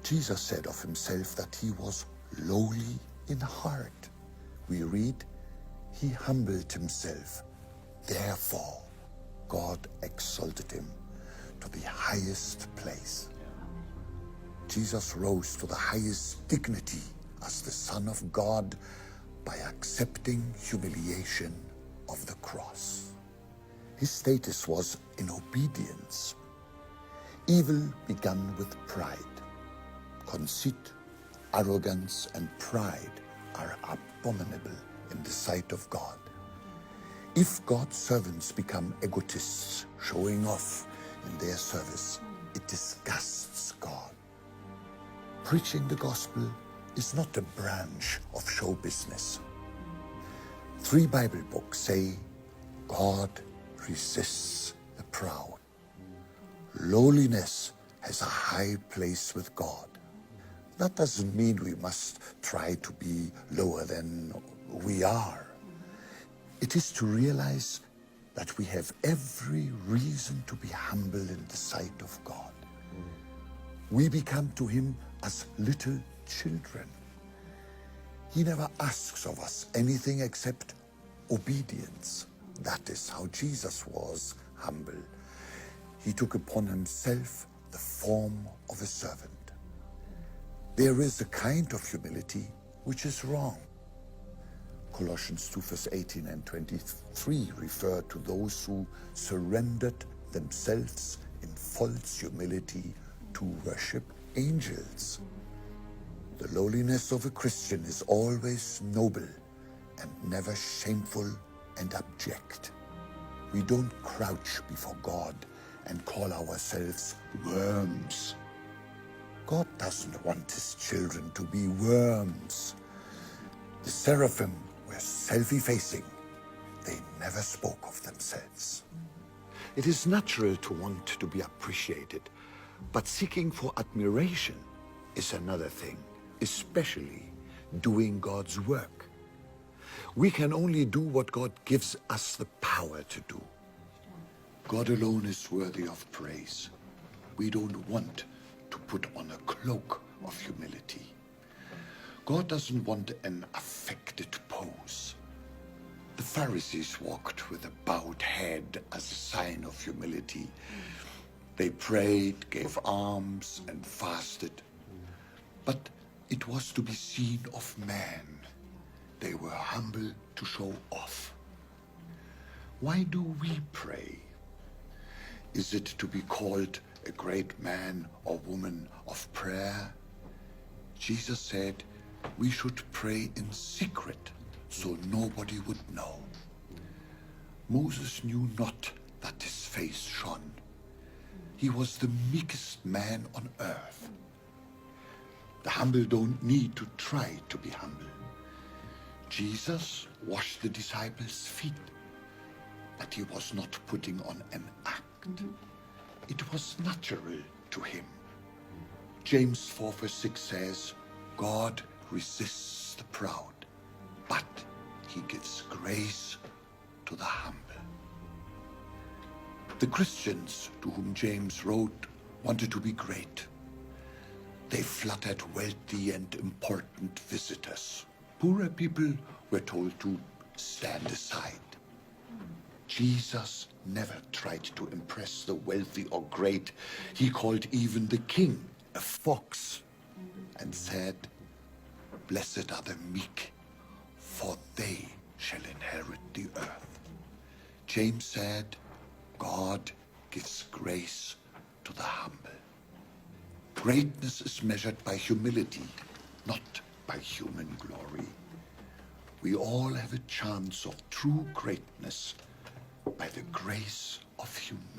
Jesus said of himself that he was lowly in heart. We read, he humbled himself. Therefore, God exalted him to the highest place. Jesus rose to the highest dignity as the Son of God by accepting humiliation of the cross. His status was in obedience. Evil began with pride. Conceit, arrogance, and pride are abominable in the sight of God. If God's servants become egotists, showing off in their service, it disgusts God. Preaching the gospel is not a branch of show business. 3 Bible books say, God resists the proud. Lowliness has a high place with God. That doesn't mean we must try to be lower than we are. It is to realize that we have every reason to be humble in the sight of God. We become to him as little children. He never asks of us anything except obedience. That is how Jesus was humble. He took upon himself the form of a servant. There is a kind of humility which is wrong. Colossians 2 verse 18 and 23 refer to those who surrendered themselves in false humility to worship angels. The lowliness of a Christian is always noble and never shameful and abject. We don't crouch before God and call ourselves worms. God doesn't want his children to be worms. The seraphim were self-effacing. They never spoke of themselves. It is natural to want to be appreciated, but seeking for admiration is another thing, especially doing God's work. We can only do what God gives us the power to do. God alone is worthy of praise. We don't want to put on a cloak of humility. God doesn't want an affected pose. The Pharisees walked with a bowed head as a sign of humility. They prayed, gave alms, and fasted. But it was to be seen of man. They were humble to show off. Why do we pray? Is it to be called a great man or woman of prayer? Jesus said we should pray in secret so nobody would know. Moses knew not that his face shone. He was the meekest man on earth. The humble don't need to try to be humble. Jesus washed the disciples' feet, but he was not putting on an act. It was natural to him. James 4 verse 6 says, God resists the proud, but he gives grace to the humble. The Christians to whom James wrote wanted to be great. They flattered wealthy and important visitors. Poorer people were told to stand aside. Jesus never tried to impress the wealthy or great. He called even the king a fox and said, blessed are the meek, for they shall inherit the earth. James said, God gives grace to the humble. Greatness is measured by humility, not by human glory. We all have a chance of true greatness by the grace of humility.